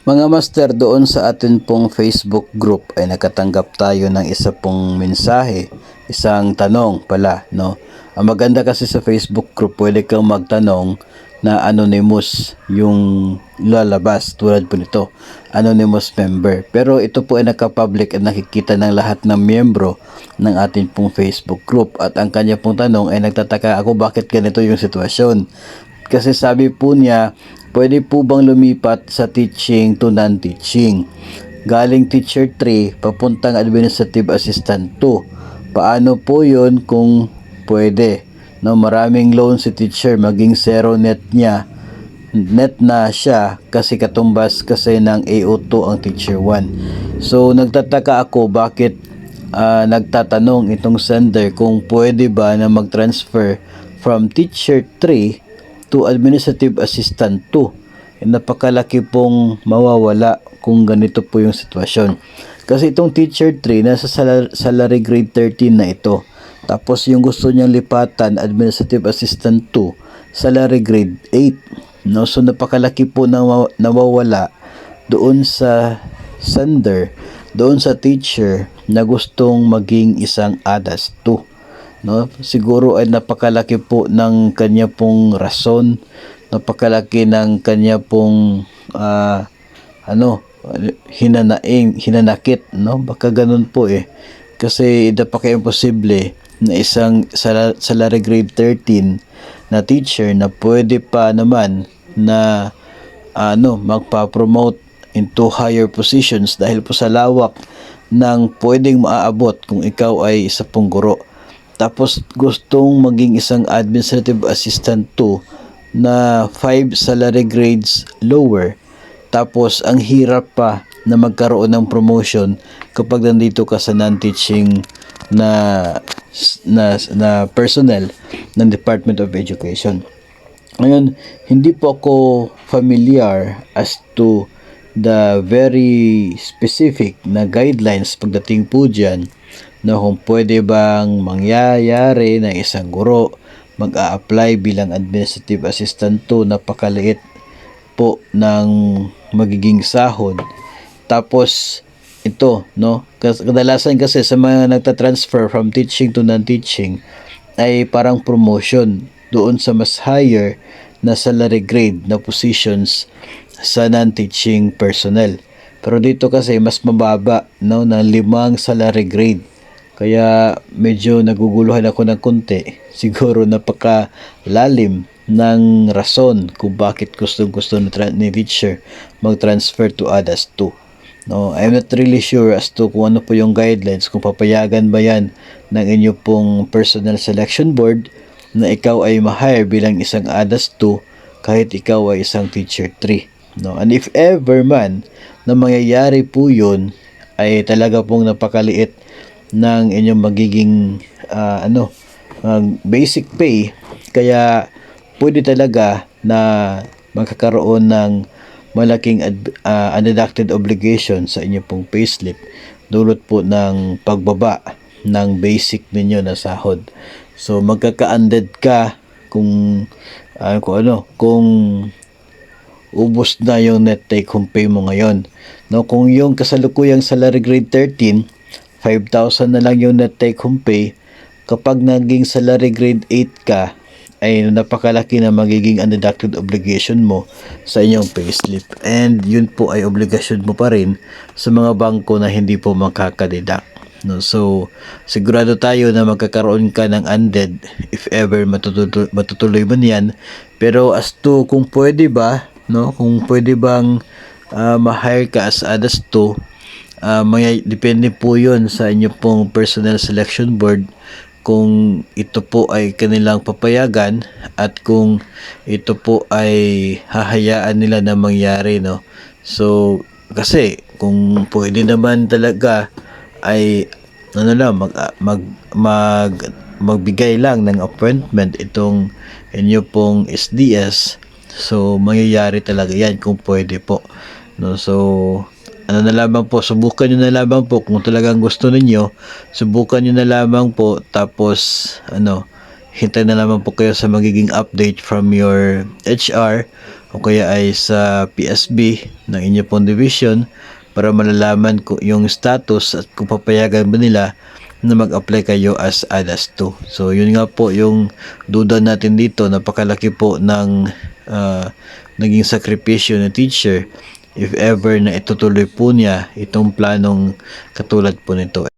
Mga master, doon sa atin pong Facebook group ay nakatanggap tayo ng isa pong mensahe, isang tanong pala, no? Ang maganda kasi sa Facebook group, pwede kang magtanong na anonymous yung lalabas tulad po nito, anonymous member. Pero ito po ay naka-public at nakikita ng lahat ng miyembro ng ating pong Facebook group. At ang kanya pong tanong ay nagtataka ako bakit ganito yung sitwasyon. Kasi sabi po niya, pwede po bang lumipat sa teaching to non-teaching? Galing teacher 3, papuntang administrative assistant 2. Paano po yun kung pwede? No, maraming loan si teacher, maging zero net niya. Net na siya kasi katumbas kasi ng AO2 ang teacher 1. So, nagtataka ako bakit nagtatanong itong sender kung pwede ba na mag-transfer from teacher 3 to administrative assistant 2. Napakalaki pong mawawala kung ganito po yung sitwasyon. Kasi itong teacher 3 nasa salary grade 13 na ito. Tapos yung gusto niyang lipatan administrative assistant 2, salary grade 8. No, so napakalaki po na nawawala doon sa sender, doon sa teacher na gustong maging isang ADAS 2. No, siguro ay napakalaki po ng kanya pong rason, napakalaki ng kanya pong hinanakit, no, baka ganun po kasi napaka-imposible na isang salary grade 13 na teacher na pwede pa naman na magpa-promote into higher positions dahil po sa lawak ng pwedeng maaabot kung ikaw ay isa pong guro. Tapos gustong maging isang administrative assistant 2 na 5 salary grades lower. Tapos ang hirap pa na magkaroon ng promotion kapag nandito ka sa non-teaching na personnel ng Department of Education. Ngayon, hindi po ako familiar as to the very specific na guidelines pagdating po dyan na kung pwede bang mangyayari na isang guro mag-a-apply bilang administrative assistant 2, napakaliit po ng magiging sahod. Tapos ito, no, kadalasan kasi sa mga nagta-transfer from teaching to non-teaching ay parang promotion doon sa mas higher na salary grade na positions sa non-teaching personnel. Pero dito kasi mas mababa, no, na 5 salary grade. Kaya medyo naguguluhan ako ng konti. Siguro napakalalim ng rason kung bakit gusto ni teacher mag-transfer to ADAS 2. No, I'm not really sure as to kung ano po yung guidelines, kung papayagan ba yan ng inyo pong personal selection board na ikaw ay ma-hire bilang isang ADAS 2 kahit ikaw ay isang teacher 3. No, and if ever man na mangyayari po yun, ay talaga pong napakaliit ng inyong magiging basic pay, kaya pwede talaga na magkakaroon ng malaking undeducted obligation sa inyong pong payslip dulot po ng pagbaba ng basic ninyo na sahod. So magkaka-unded ka kung kung ubos na yung net take home pay mo ngayon. No, kung yung kasalukuyang salary grade 13, 5,000 na lang yung net take home pay, kapag naging salary grade 8 ka, ay napakalaki na magiging undeducted obligation mo sa inyong payslip. And yun po ay obligasyon mo pa rin sa mga bangko na hindi po makakadeduct. No, so sigurado tayo na magkakaroon ka ng unded if ever matutuloy man yan. Pero as to kung pwede ba, no, kung pwede bang ma-hire ka as ADAS 2, depende po yun sa inyo pong personal selection board kung ito po ay kanilang papayagan at kung ito po ay hahayaan nila na mangyari, no. So kasi kung pwede naman talaga ay magbigay lang ng appointment itong inyo pong SDS, so mangyayari talaga yan kung pwede po, no. So subukan nyo na lamang po kung talagang gusto ninyo, subukan nyo na lamang po, tapos hintay na lamang po kayo sa magiging update from your HR o kaya ay sa PSB ng inyo pong division para malalaman ko yung status at kung papayagan ba nila na mag-apply kayo as ADAS 2. So yun nga po yung duda natin dito. Napakalaki po ng naging sakripisyo ng teacher if ever na itutuloy po niya itong planong katulad po nito.